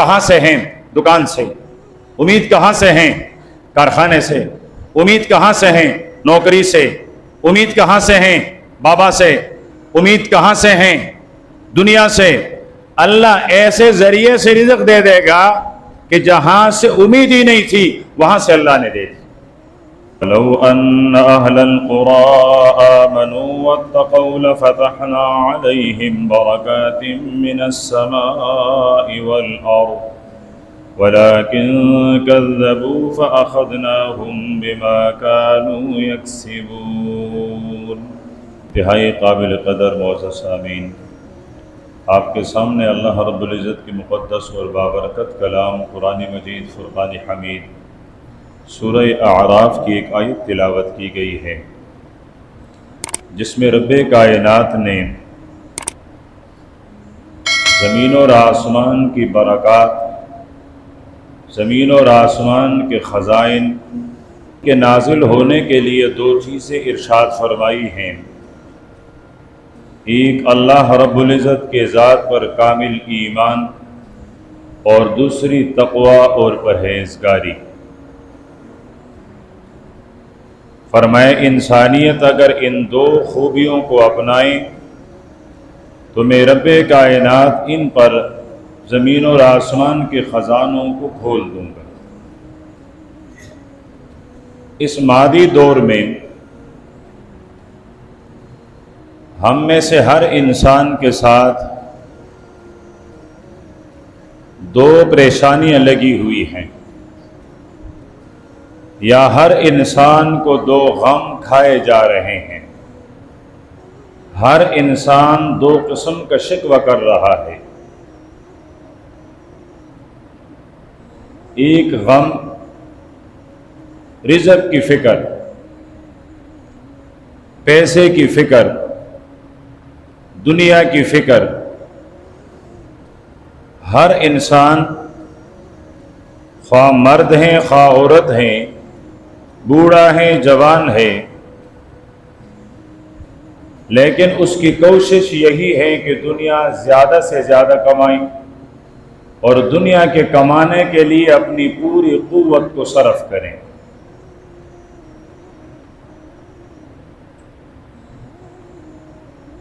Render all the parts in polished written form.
کہاں سے ہیں؟ دکان سے۔ امید کہاں سے ہیں؟ کارخانے سے۔ امید کہاں سے ہیں؟ نوکری سے۔ امید کہاں سے ہیں؟ بابا سے۔ امید کہاں سے ہیں؟ دنیا سے۔ اللہ ایسے ذریعے سے رزق دے دے گا کہ جہاں سے امید ہی نہیں تھی وہاں سے اللہ نے دے دی۔ لو ان اهل القرى آمنوا واتقوا لفتحنا عليهم بركات من السماء والارض ولكن كذبوا فاخذناهم بما كانوا يكسبون۔ انتہائی قابل قدر معزز سامعین، آپ کے سامنے اللہ رب العزت کی مقدس اور بابرکت کلام قرآن مجید فرقان حمید سورہ اعراف کی ایک آیت تلاوت کی گئی ہے، جس میں رب کائنات نے زمین اور آسمان کی برکات، زمین اور آسمان کے خزائن کے نازل ہونے کے لیے دو چیزیں ارشاد فرمائی ہیں۔ ایک اللہ رب العزت کے ذات پر کامل ایمان، اور دوسری تقوی اور پرہیزگاری۔ فرمائے انسانیت اگر ان دو خوبیوں کو اپنائیں تو میں رب کائنات ان پر زمین اور آسمان کے خزانوں کو کھول دوں گا۔ اس مادی دور میں ہم میں سے ہر انسان کے ساتھ دو پریشانیاں لگی ہوئی ہیں، یا ہر انسان کو دو غم کھائے جا رہے ہیں۔ ہر انسان دو قسم کا شکوہ کر رہا ہے۔ ایک غم رزق کی فکر، پیسے کی فکر، دنیا کی فکر۔ ہر انسان، خواہ مرد ہیں خواہ عورت ہیں، بوڑھا ہے جوان ہے، لیکن اس کی کوشش یہی ہے کہ دنیا زیادہ سے زیادہ کمائیں اور دنیا کے کمانے کے لیے اپنی پوری قوت کو صرف کریں۔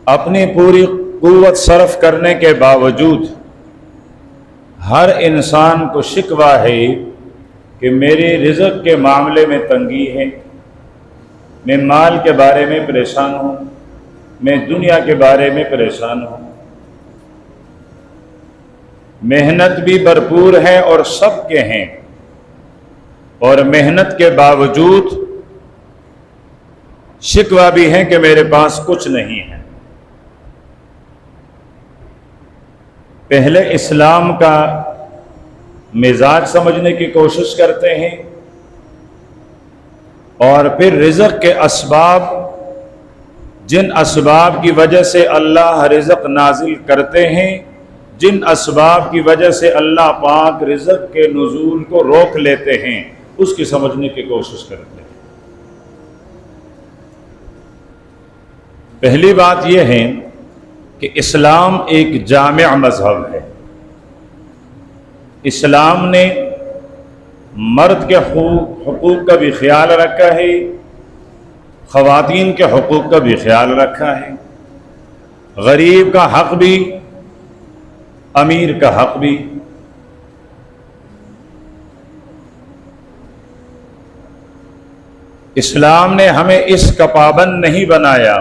اپنی پوری قوت صرف کرنے کے باوجود ہر انسان کو شکوہ ہے کہ میرے رزق کے معاملے میں تنگی ہے، میں مال کے بارے میں پریشان ہوں، میں دنیا کے بارے میں پریشان ہوں۔ محنت بھی بھرپور ہے اور سب کے ہیں، اور محنت کے باوجود شکوہ بھی ہے کہ میرے پاس کچھ نہیں ہے۔ پہلے اسلام کا مزاج سمجھنے کی کوشش کرتے ہیں، اور پھر رزق کے اسباب، جن اسباب کی وجہ سے اللہ رزق نازل کرتے ہیں، جن اسباب کی وجہ سے اللہ پاک رزق کے نزول کو روک لیتے ہیں، اس کی سمجھنے کی کوشش کرتے ہیں۔ پہلی بات یہ ہے کہ اسلام ایک جامع مذہب ہے۔ اسلام نے مرد کے حقوق کا بھی خیال رکھا ہے، خواتین کے حقوق کا بھی خیال رکھا ہے، غریب کا حق بھی، امیر کا حق بھی۔ اسلام نے ہمیں اس کا پابند نہیں بنایا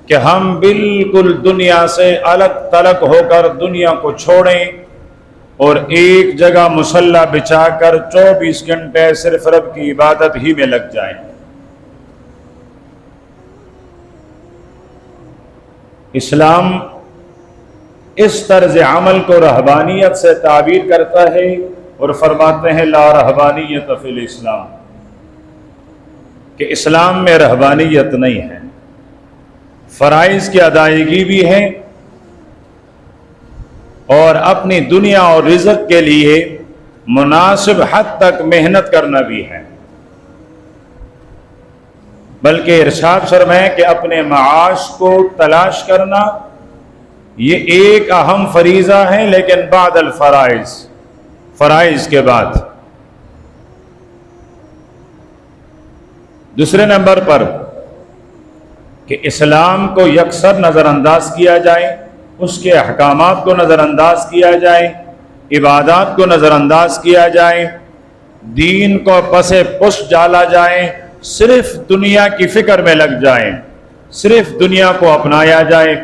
کہ ہم بالکل دنیا سے الگ تلگ ہو کر دنیا کو چھوڑیں اور ایک جگہ مصلی بچھا کر 24 گھنٹے صرف رب کی عبادت ہی میں لگ جائیں۔ اسلام اس طرز عمل کو رہبانیت سے تعبیر کرتا ہے اور فرماتے ہیں لا رہبانیت فی الاسلام، کہ اسلام میں رہبانیت نہیں ہے۔ فرائض کی ادائیگی بھی ہے اور اپنی دنیا اور رزق کے لیے مناسب حد تک محنت کرنا بھی ہے، بلکہ ارشاد فرمائے کہ اپنے معاش کو تلاش کرنا یہ ایک اہم فریضہ ہے، لیکن بعد الفرائض، فرائض کے بعد۔ دوسرے نمبر پر کہ اسلام کو یکسر نظر انداز کیا جائے، اس کے احکامات کو نظر انداز کیا جائے، عبادات کو نظر انداز کیا جائے، دین کو پس پش ڈالا جائے، صرف دنیا کی فکر میں لگ جائیں، صرف دنیا کو اپنایا جائے،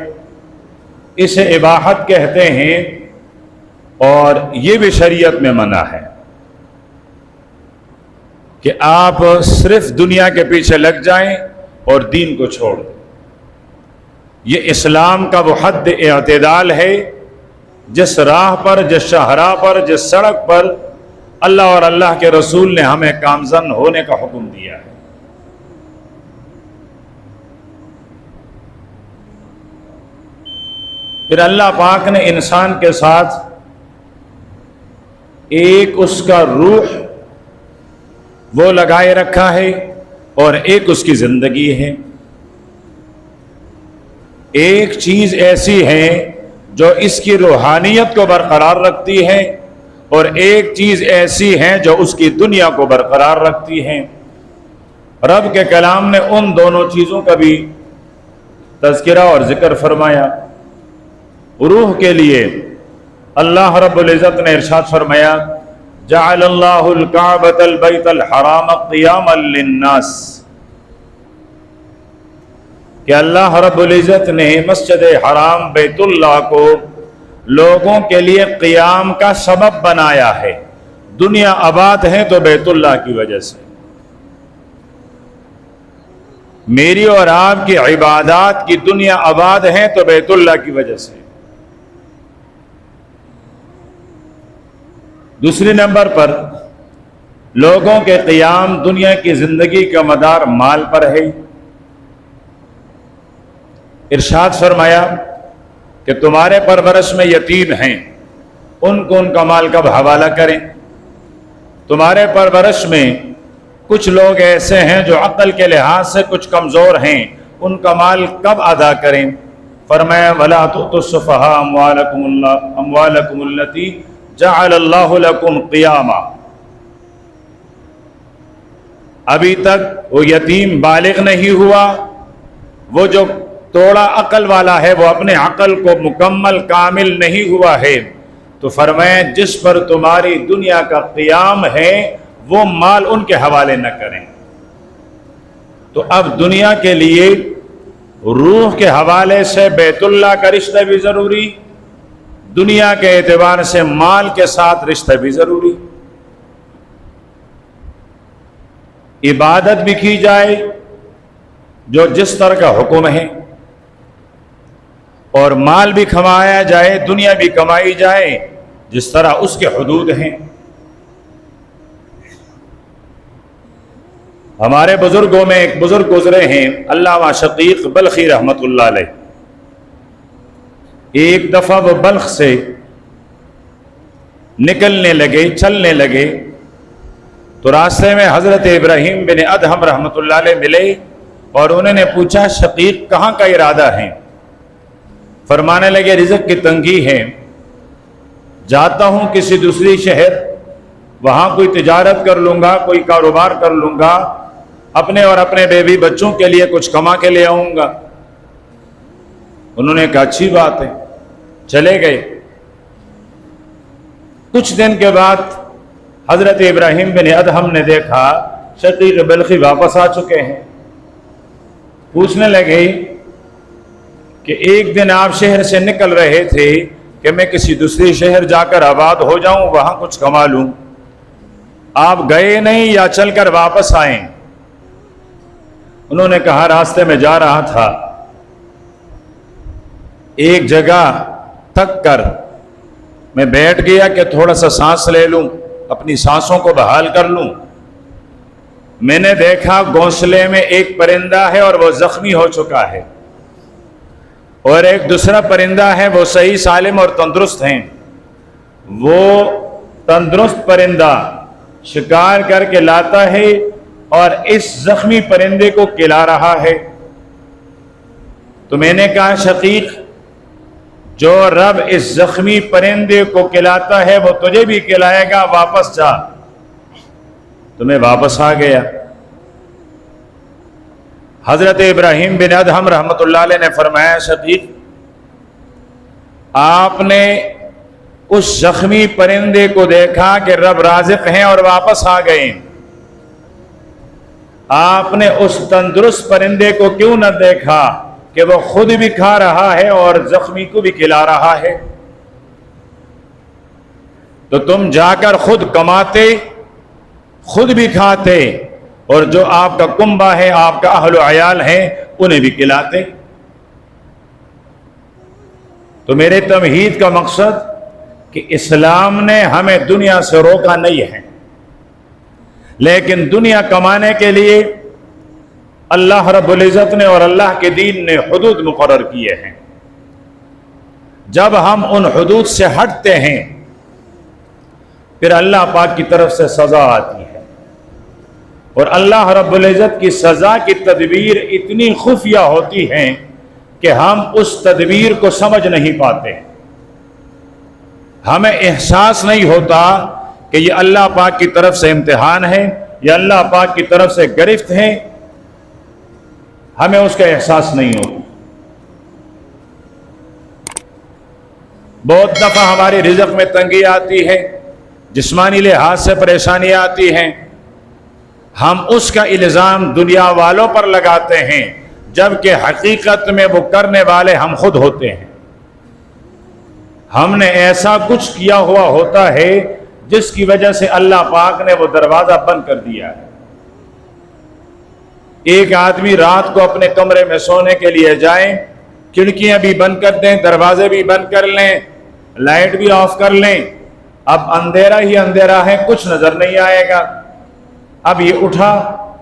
اسے اباحت کہتے ہیں، اور یہ بھی شریعت میں منع ہے کہ آپ صرف دنیا کے پیچھے لگ جائیں اور دین کو چھوڑ دیں۔ یہ اسلام کا وہ حد اعتدال ہے جس راہ پر، جس شاہراہ پر، جس سڑک پر اللہ اور اللہ کے رسول نے ہمیں گامزن ہونے کا حکم دیا ہے۔ پھر اللہ پاک نے انسان کے ساتھ ایک اس کا روح وہ لگائے رکھا ہے اور ایک اس کی زندگی ہے۔ ایک چیز ایسی ہے جو اس کی روحانیت کو برقرار رکھتی ہے، اور ایک چیز ایسی ہے جو اس کی دنیا کو برقرار رکھتی ہے۔ رب کے کلام نے ان دونوں چیزوں کا بھی تذکرہ اور ذکر فرمایا۔ روح کے لیے اللہ رب العزت نے ارشاد فرمایا، جعل اللہ الکعبۃ البیت الحرام قیاما للناس، کہ اللہ رب العزت نے مسجد حرام بیت اللہ کو لوگوں کے لیے قیام کا سبب بنایا ہے۔ دنیا آباد ہے تو بیت اللہ کی وجہ سے، میری اور آپ کی عبادات کی دنیا آباد ہے تو بیت اللہ کی وجہ سے۔ دوسری نمبر پر لوگوں کے قیام، دنیا کی زندگی کا مدار مال پر ہے۔ ارشاد فرمایا کہ تمہارے پرورش میں یتیم ہیں، ان کو ان کا مال کب حوالہ کریں؟ تمہارے پرورش میں کچھ لوگ ایسے ہیں جو عقل کے لحاظ سے کچھ کمزور ہیں، ان کا مال کب ادا کریں؟ فرمایا وَلَا تُؤْتُوا السُّفَهَاءَ أَمْوَالَكُمُ الَّتِي جَعَلَ اللَّهُ لَكُمْ قِيَامًا۔ ابھی تک وہ یتیم بالغ نہیں ہوا، وہ جو توڑا عقل والا ہے وہ اپنے عقل کو مکمل کامل نہیں ہوا ہے، تو فرمائیں جس پر تمہاری دنیا کا قیام ہے وہ مال ان کے حوالے نہ کریں۔ تو اب دنیا کے لیے روح کے حوالے سے بیت اللہ کا رشتہ بھی ضروری، دنیا کے اعتبار سے مال کے ساتھ رشتہ بھی ضروری۔ عبادت بھی کی جائے جو جس طرح کا حکم ہے، اور مال بھی کمایا جائے، دنیا بھی کمائی جائے جس طرح اس کے حدود ہیں۔ ہمارے بزرگوں میں ایک بزرگ گزرے ہیں، علامہ شقیق بلخی رحمۃ اللہ علیہ۔ ایک دفعہ وہ بلخ سے نکلنے لگے، چلنے لگے، تو راستے میں حضرت ابراہیم بن ادہم رحمۃ اللہ علیہ ملے اور انہوں نے پوچھا شقیق کہاں کا ارادہ ہے؟ فرمانے لگے رزق کی تنگی ہے، جاتا ہوں کسی دوسری شہر، وہاں کوئی تجارت کر لوں گا، کوئی کاروبار کر لوں گا، اپنے اور اپنے بیوی بچوں کے لیے کچھ کما کے لے آؤں گا۔ انہوں نے کہا اچھی بات ہے، چلے گئے۔ کچھ دن کے بعد حضرت ابراہیم بن ادہم نے دیکھا شقیق بلخی واپس آ چکے ہیں۔ پوچھنے لگے کہ ایک دن آپ شہر سے نکل رہے تھے کہ میں کسی دوسری شہر جا کر آباد ہو جاؤں، وہاں کچھ کما لوں، آپ گئے نہیں یا چل کر واپس آئیں؟ انہوں نے کہا راستے میں جا رہا تھا، ایک جگہ تھک کر میں بیٹھ گیا کہ تھوڑا سا سانس لے لوں، اپنی سانسوں کو بحال کر لوں۔ میں نے دیکھا گھونسلے میں ایک پرندہ ہے اور وہ زخمی ہو چکا ہے، اور ایک دوسرا پرندہ ہے وہ صحیح سالم اور تندرست ہیں۔ وہ تندرست پرندہ شکار کر کے لاتا ہے اور اس زخمی پرندے کو کھلا رہا ہے۔ تو میں نے کہا شقیق جو رب اس زخمی پرندے کو کھلاتا ہے وہ تجھے بھی کھلائے گا، واپس جا۔ تو میں واپس آ گیا۔ حضرت ابراہیم بن ادہم رحمۃ اللہ علیہ نے فرمایا شقیق، آپ نے اس زخمی پرندے کو دیکھا کہ رب رازق ہیں اور واپس آ گئے، آپ نے اس تندرست پرندے کو کیوں نہ دیکھا کہ وہ خود بھی کھا رہا ہے اور زخمی کو بھی کھلا رہا ہے؟ تو تم جا کر خود کماتے، خود بھی کھاتے، اور جو آپ کا کنبہ ہے، آپ کا اہل و عیال ہے، انہیں بھی کھلاتے۔ تو میرے تمہید کا مقصد کہ اسلام نے ہمیں دنیا سے روکا نہیں ہے، لیکن دنیا کمانے کے لیے اللہ رب العزت نے اور اللہ کے دین نے حدود مقرر کیے ہیں۔ جب ہم ان حدود سے ہٹتے ہیں پھر اللہ پاک کی طرف سے سزا آتی ہے، اور اللہ رب العزت کی سزا کی تدبیر اتنی خفیہ ہوتی ہے کہ ہم اس تدبیر کو سمجھ نہیں پاتے، ہمیں احساس نہیں ہوتا کہ یہ اللہ پاک کی طرف سے امتحان ہے، یہ اللہ پاک کی طرف سے گرفت ہے، ہمیں اس کا احساس نہیں ہوتا۔ بہت دفعہ ہماری رزق میں تنگی آتی ہے، جسمانی لحاظ سے پریشانی آتی ہے، ہم اس کا الزام دنیا والوں پر لگاتے ہیں، جبکہ حقیقت میں وہ کرنے والے ہم خود ہوتے ہیں۔ ہم نے ایسا کچھ کیا ہوا ہوتا ہے جس کی وجہ سے اللہ پاک نے وہ دروازہ بند کر دیا ہے۔ ایک آدمی رات کو اپنے کمرے میں سونے کے لیے جائیں، کھڑکیاں بھی بند کر دیں، دروازے بھی بند کر لیں، لائٹ بھی آف کر لیں، اب اندھیرا ہی اندھیرا ہے، کچھ نظر نہیں آئے گا۔ اب یہ اٹھا،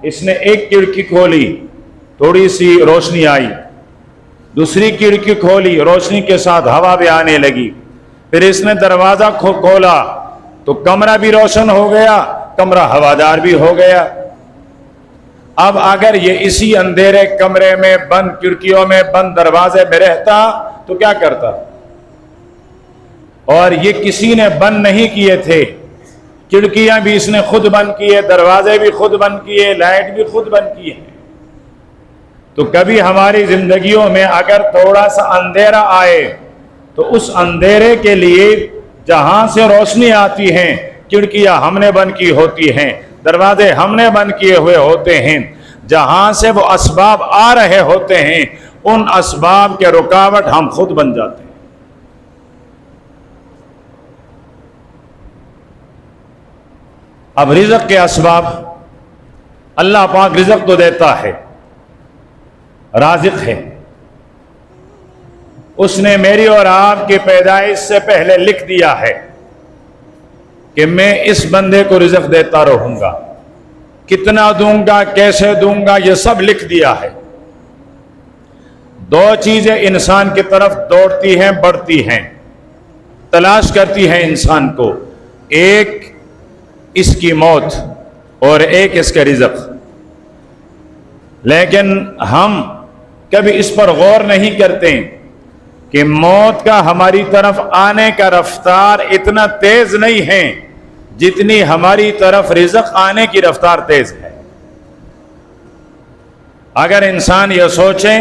اس نے ایک کھڑکی کھولی، تھوڑی سی روشنی آئی، دوسری کھڑکی کھولی، روشنی کے ساتھ ہوا بھی آنے لگی، پھر اس نے دروازہ کھولا تو کمرہ بھی روشن ہو گیا، کمرہ ہوادار بھی ہو گیا۔ اب اگر یہ اسی اندھیرے کمرے میں بند کھڑکیوں میں بند دروازے میں رہتا تو کیا کرتا؟ اور یہ کسی نے بند نہیں کیے تھے، کھڑکیاں بھی اس نے خود بند کیے، دروازے بھی خود بند کیے، لائٹ بھی خود بند کیے۔ تو کبھی ہماری زندگیوں میں اگر تھوڑا سا اندھیرا آئے تو اس اندھیرے کے لیے جہاں سے روشنی آتی ہے، کھڑکیاں ہم نے بند کی ہوتی ہیں، دروازے ہم نے بند کیے ہوئے ہوتے ہیں، جہاں سے وہ اسباب آ رہے ہوتے ہیں ان اسباب کے رکاوٹ ہم خود بن جاتے ہیں۔ اب رزق کے اسباب، اللہ پاک رزق تو دیتا ہے، رازق ہے، اس نے میری اور آپ کی پیدائش سے پہلے لکھ دیا ہے کہ میں اس بندے کو رزق دیتا رہوں گا، کتنا دوں گا، کیسے دوں گا، یہ سب لکھ دیا ہے۔ دو چیزیں انسان کی طرف دوڑتی ہیں، بڑھتی ہیں، تلاش کرتی ہیں انسان کو، ایک اس کی موت اور ایک اس کا رزق، لیکن ہم کبھی اس پر غور نہیں کرتے کہ موت کا ہماری طرف آنے کا رفتار اتنا تیز نہیں ہے جتنی ہماری طرف رزق آنے کی رفتار تیز ہے۔ اگر انسان یہ سوچے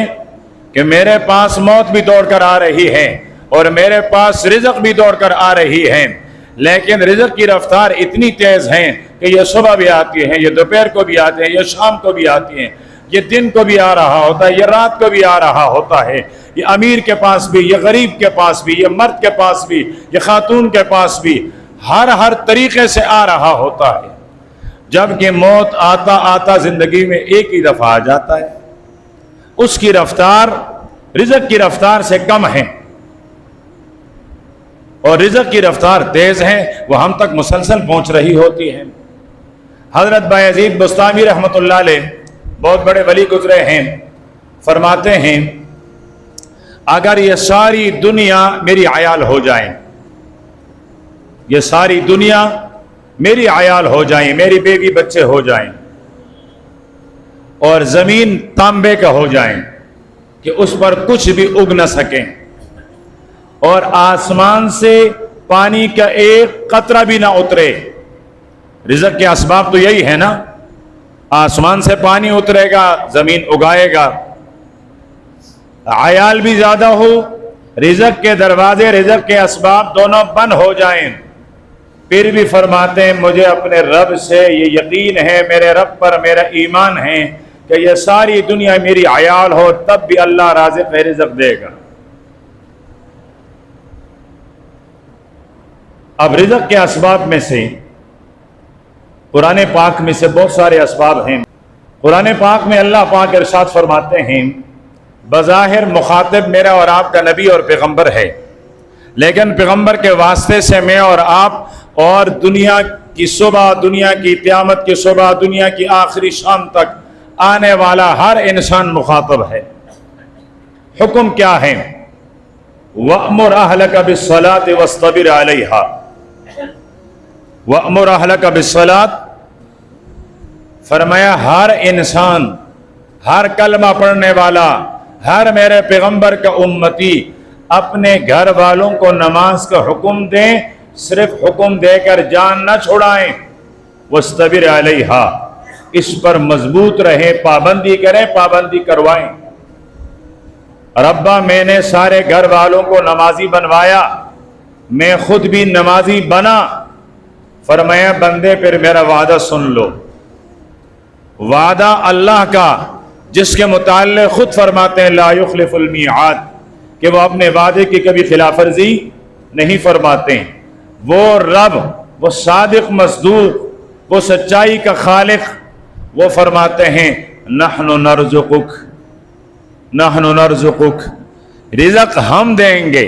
کہ میرے پاس موت بھی دوڑ کر آ رہی ہے اور میرے پاس رزق بھی دوڑ کر آ رہی ہے، لیکن رزق کی رفتار اتنی تیز ہے کہ یہ صبح بھی آتی ہے، یہ دوپہر کو بھی آتے ہیں، یہ شام کو بھی آتی ہیں، یہ دن کو بھی آ رہا ہوتا ہے، یہ رات کو بھی آ رہا ہوتا ہے، یہ امیر کے پاس بھی، یہ غریب کے پاس بھی، یہ مرد کے پاس بھی، یہ خاتون کے پاس بھی، ہر طریقے سے آ رہا ہوتا ہے، جبکہ موت آتا آتا زندگی میں ایک ہی دفعہ آ جاتا ہے۔ اس کی رفتار رزق کی رفتار سے کم ہے، اور رزق کی رفتار تیز ہے، وہ ہم تک مسلسل پہنچ رہی ہوتی ہے۔ حضرت بایزید بستامی رحمۃ اللہ علیہ بہت بڑے ولی گزرے ہیں، فرماتے ہیں اگر یہ ساری دنیا میری عیال ہو جائیں، یہ ساری دنیا میری عیال ہو جائیں، میری بیوی بچے ہو جائیں، اور زمین تانبے کا ہو جائیں کہ اس پر کچھ بھی اگ نہ سکیں، اور آسمان سے پانی کا ایک قطرہ بھی نہ اترے. رزق کے اسباب تو یہی ہے نا، آسمان سے پانی اترے گا، زمین اگائے گا، عیال بھی زیادہ ہو، رزق کے دروازے، رزق کے اسباب دونوں بند ہو جائیں، پھر بھی فرماتے ہیں مجھے اپنے رب سے یہ یقین ہے، میرے رب پر میرا ایمان ہے کہ یہ ساری دنیا میری عیال ہو تب بھی اللہ رازق رزق دے گا. اب رزق کے اسباب میں سے قرآن پاک میں سے بہت سارے اسباب ہیں. قرآن پاک میں اللہ پاک ارشاد فرماتے ہیں بظاہر مخاطب میرا اور آپ کا نبی اور پیغمبر ہے، لیکن پیغمبر کے واسطے سے میں اور آپ اور دنیا کی صبح، دنیا کی قیامت کی صبح، دنیا کی آخری شام تک آنے والا ہر انسان مخاطب ہے. حکم کیا ہے؟ وَأْمُرْ أَهْلَكَ بِالصَّلَاةِ وَاصْطَبِرْ عَلَيْهَا. وَأْمُرْ أَهْلَكَ بِالصَّلَاةِ، فرمایا ہر انسان، ہر کلمہ پڑھنے والا، ہر میرے پیغمبر کا امتی اپنے گھر والوں کو نماز کا حکم دیں، صرف حکم دے کر جان نہ چھڑائیں. وَاصْطَبِرْ عَلَيْهَا، اس پر مضبوط رہیں، پابندی کریں، پابندی کروائیں. ربا میں نے سارے گھر والوں کو نمازی بنوایا، میں خود بھی نمازی بنا. فرمایا بندے پھر میرا وعدہ سن لو. وعدہ اللہ کا جس کے متعلق خود فرماتے ہیں لا یخلف المیعاد، کہ وہ اپنے وعدے کی کبھی خلاف ورزی نہیں فرماتے. وہ رب، وہ صادق مصدوق، وہ سچائی کا خالق، وہ فرماتے ہیں نحن نرزقک، نحن نرزقک، رزق ہم دیں گے،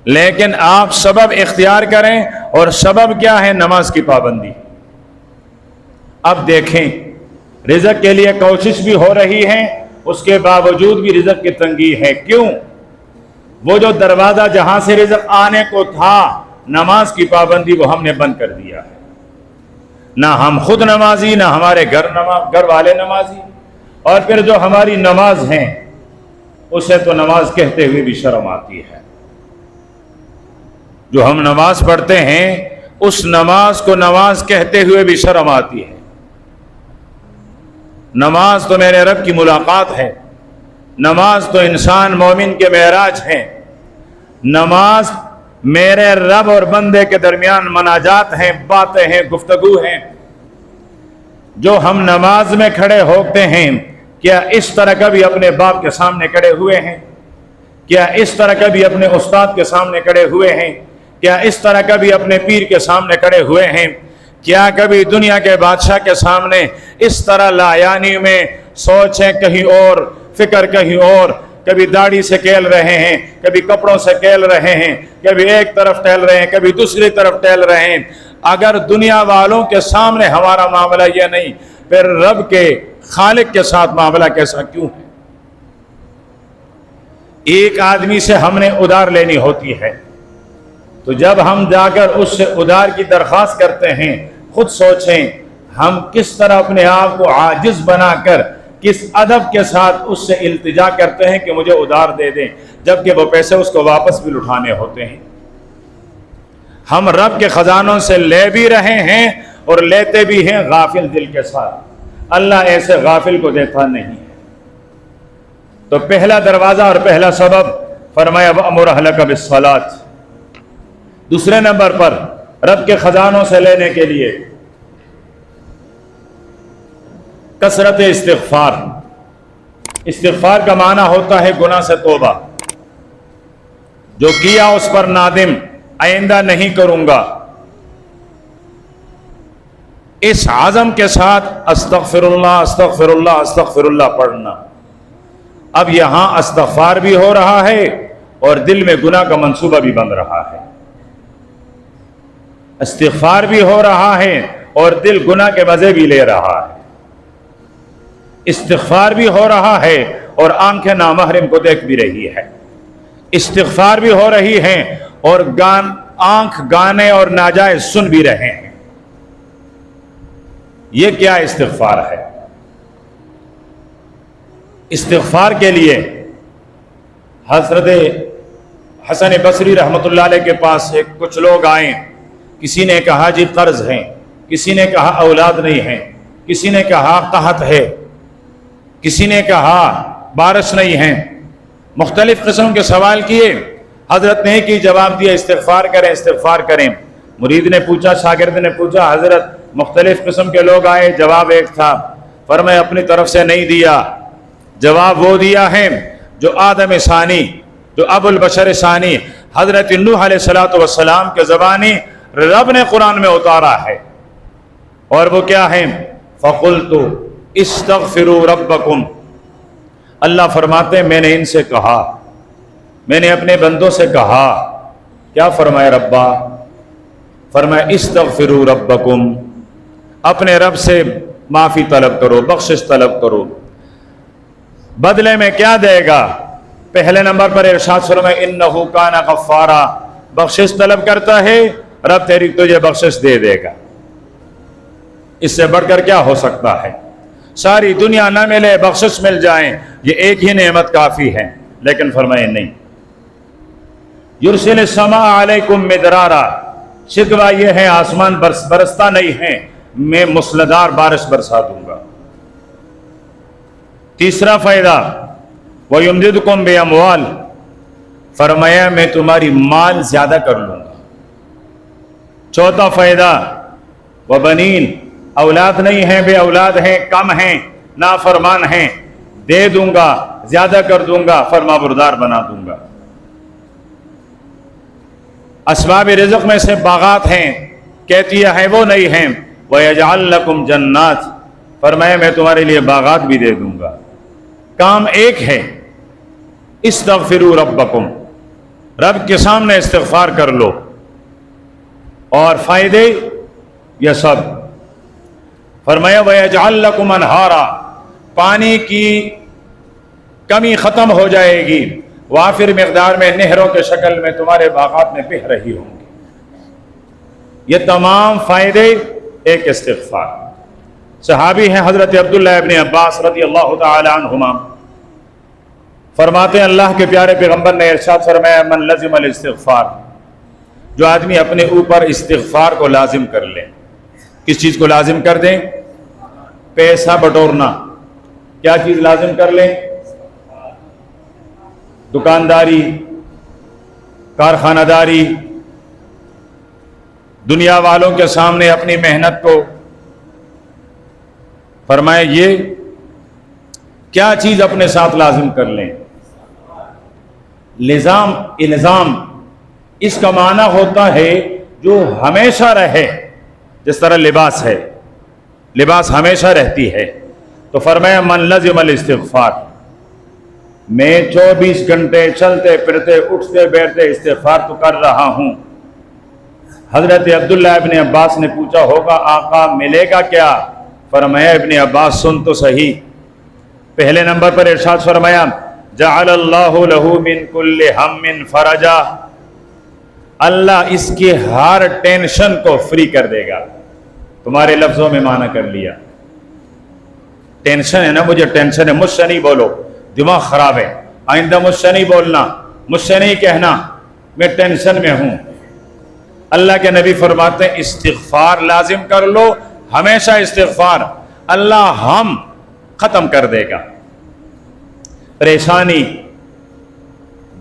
لیکن آپ سبب اختیار کریں. اور سبب کیا ہے؟ نماز کی پابندی. اب دیکھیں رزق کے لیے کوشش بھی ہو رہی ہے، اس کے باوجود بھی رزق کی تنگی ہے. کیوں؟ وہ جو دروازہ جہاں سے رزق آنے کو تھا، نماز کی پابندی، وہ ہم نے بند کر دیا ہے. نہ ہم خود نمازی، نہ ہمارے گھر والے نمازی. اور پھر جو ہماری نماز ہیں اسے تو نماز کہتے ہوئے بھی شرم آتی ہے. جو ہم نماز پڑھتے ہیں اس نماز کو نماز کہتے ہوئے بھی شرم آتی ہے. نماز تو میرے رب کی ملاقات ہے، نماز تو انسان مومن کے معراج ہے، نماز میرے رب اور بندے کے درمیان مناجات ہیں، باتیں ہیں، گفتگو ہیں. جو ہم نماز میں کھڑے ہوتے ہیں، کیا اس طرح کبھی اپنے باپ کے سامنے کھڑے ہوئے ہیں؟ کیا اس طرح کبھی اپنے استاد کے سامنے کھڑے ہوئے ہیں؟ کیا اس طرح کبھی اپنے پیر کے سامنے کھڑے ہوئے ہیں؟ کیا کبھی دنیا کے بادشاہ کے سامنے اس طرح لایانی میں سوچیں کہیں اور، فکر کہیں اور، کبھی داڑھی سے کھیل رہے ہیں، کبھی کپڑوں سے کھیل رہے ہیں، کبھی ایک طرف ٹہل رہے ہیں، کبھی دوسری طرف ٹہل رہے ہیں. اگر دنیا والوں کے سامنے ہمارا معاملہ یہ نہیں، پھر رب کے خالق کے ساتھ معاملہ کیسا کیوں ہے؟ ایک آدمی سے ہم نے ادھار لینی ہوتی ہے، تو جب ہم جا کر اس سے ادھار کی درخواست کرتے ہیں، خود سوچیں ہم کس طرح اپنے آپ کو عاجز بنا کر کس ادب کے ساتھ اس سے التجا کرتے ہیں کہ مجھے ادھار دے دیں، جبکہ وہ پیسے اس کو واپس بھی لٹانے ہوتے ہیں. ہم رب کے خزانوں سے لے بھی رہے ہیں اور لیتے بھی ہیں غافل دل کے ساتھ. اللہ ایسے غافل کو دیتا نہیں ہے. تو پہلا دروازہ اور پہلا سبب فرمایا وَأْمُرْ أَهْلَكَ بِالصَّلَاةِ. دوسرے نمبر پر رب کے خزانوں سے لینے کے لیے کثرت استغفار. استغفار کا معنی ہوتا ہے گناہ سے توبہ. جو کیا اس پر نادم، آئندہ نہیں کروں گا، اس عزم کے ساتھ استغفر اللہ استغفر اللہ استغفر اللہ پڑھنا. اب یہاں استغفار بھی ہو رہا ہے اور دل میں گناہ کا منصوبہ بھی بن رہا ہے. استغفار بھی ہو رہا ہے اور دل گناہ کے مزے بھی لے رہا ہے. استغفار بھی ہو رہا ہے اور آنکھیں نامحرم کو دیکھ بھی رہی ہے. استغفار بھی ہو رہی ہیں اور آنکھ گانے اور ناجائز سن بھی رہے ہیں. یہ کیا استغفار ہے؟ استغفار کے لیے حضرت حسن بصری رحمۃ اللہ علیہ کے پاس کچھ لوگ آئے. کسی نے کہا جی قرض ہیں، کسی نے کہا اولاد نہیں ہے، کسی نے کہا قحط ہے، کسی نے کہا بارش نہیں ہے. مختلف قسم کے سوال کیے. حضرت نے کی جواب دیا استغفار کریں استغفار کریں. مرید نے پوچھا، شاگرد نے پوچھا حضرت مختلف قسم کے لوگ آئے، جواب ایک تھا. فرمایا اپنی طرف سے نہیں دیا، جواب وہ دیا ہے جو آدم ثانی، جو ابو البشر ثانی حضرت نوح علیہ السلام کے زبانی رب نے قرآن میں اتارا ہے. اور وہ کیا ہے؟ فَقُلْتُ اسْتَغْفِرُوا رَبَّكُمْ. اللہ فرماتے ہیں میں نے ان سے کہا، میں نے اپنے بندوں سے کہا. کیا فرمایا ربا؟ فرمایا استغفروا ربکم، اپنے رب سے معافی طلب کرو، بخشش طلب کرو. بدلے میں کیا دے گا؟ پہلے نمبر پر ارشاد فرمایا انہ کان غفارا، بخشش طلب کرتا ہے رب تجھے بخشش دے دے گا. اس سے بڑھ کر کیا ہو سکتا ہے؟ ساری دنیا نہ ملے، بخشش مل جائیں، یہ ایک ہی نعمت کافی ہے. لیکن فرمائے نہیں. یرسل السماء علیکم مدرارا، شکوہ یہ ہے آسمان برستا نہیں ہے، میں موسلادھار بارش برسا دوں گا. تیسرا فائدہ وَيُمْدِدْكُمْ بِأَمْوَالٍ، فرمایا میں تمہاری مال زیادہ کر لوں گا. چوتھا فائدہ وَبَنِينَ، اولاد نہیں ہیں، بے اولاد ہیں، کم ہیں، نافرمان ہیں، دے دوں گا، زیادہ کر دوں گا، فرما بردار بنا دوں گا. اسباب رزق میں سے باغات ہیں، کہتی ہے وہ نہیں ہیں. وَيَجْعَلْ لَكُمْ جَنَّاتٍ، فرمایا میں تمہارے لیے باغات بھی دے دوں گا. کام ایک ہے، استغفروا ربکم، رب کے سامنے استغفار کر لو. اور فائدے یہ سب. فرمایا وَيَجْعَلْ لَكُمْ أَنْهَارًا، پانی کی کمی ختم ہو جائے گی، وافر مقدار میں نہروں کے شکل میں تمہارے باغات میں بہہ رہی ہوں گی. یہ تمام فائدے ایک استغفار. صحابی ہیں حضرت عبداللہ ابن عباس رضی اللہ تعالی عنہما، فرماتے ہیں اللہ کے پیارے پیغمبر نے ارشاد فرمایا من لزم الاستغفار، جو آدمی اپنے اوپر استغفار کو لازم کر لے. کس چیز کو لازم کر دیں؟ پیسہ بٹورنا. کیا چیز لازم کر لیں؟ دکانداری، کارخانہ داری، دنیا والوں کے سامنے اپنی محنت کو. فرمایا یہ کیا چیز اپنے ساتھ لازم کر لیں؟ لزام. الزام اس کا معنی ہوتا ہے جو ہمیشہ رہے، جس طرح لباس ہے، لباس ہمیشہ رہتی ہے. تو فرمایا من لزم الاستغفار، میں 24 گھنٹے چلتے پھرتے اٹھتے بیٹھتے استغفار تو کر رہا ہوں. حضرت عبداللہ ابن عباس نے پوچھا ہوگا آقا ملے گا کیا؟ فرمایا ابن عباس سن تو صحیح. پہلے نمبر پر ارشاد فرمایا جعل اللہ لہ من کل ہم فرجا، اللہ اس کے ہر ٹینشن کو فری کر دے گا. تمہارے لفظوں میں معنی کر لیا. ٹینشن ہے نا، مجھے ٹینشن ہے، مجھ سے نہیں بولو، دماغ خراب ہے، آئندہ مجھ سے نہیں بولنا، مجھ سے نہیں کہنا، میں ٹینشن میں ہوں. اللہ کے نبی فرماتے ہیں استغفار لازم کر لو، ہمیشہ استغفار، اللہ ہم ختم کر دے گا. پریشانی،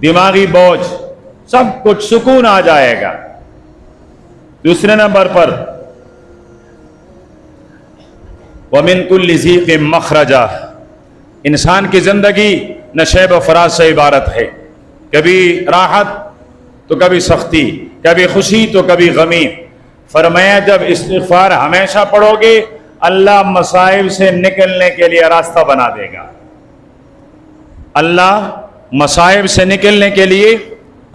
دماغی بوجھ، سب کچھ سکون آ جائے گا. دوسرے نمبر پر وَمِن كُلِّ ضِيقٍ مَخْرَجًا، انسان کی زندگی نشیب و فراز سے عبارت ہے. کبھی راحت تو کبھی سختی، کبھی خوشی تو کبھی غمی. فرمایا جب استغفار ہمیشہ پڑھو گے اللہ مصائب سے نکلنے کے لیے راستہ بنا دے گا. اللہ مصائب سے نکلنے کے لیے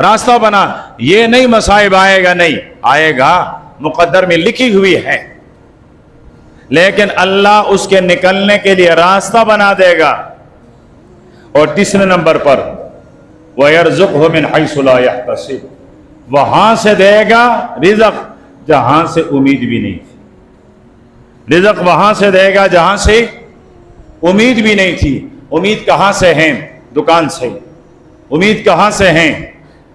راستہ بنا. یہ نہیں مصائب آئے گا، نہیں آئے گا، مقدر میں لکھی ہوئی ہے، لیکن اللہ اس کے نکلنے کے لیے راستہ بنا دے گا. اور تیسرے نمبر پر وَيَرْزُقْهُ مِنْ حَيْثُ لَا يَحْتَسِبُ، وہاں سے دے گا رزق جہاں سے امید بھی نہیں تھی. رزق وہاں سے دے گا جہاں سے امید بھی نہیں تھی. امید کہاں سے ہیں؟ دکان سے. امید کہاں سے ہیں؟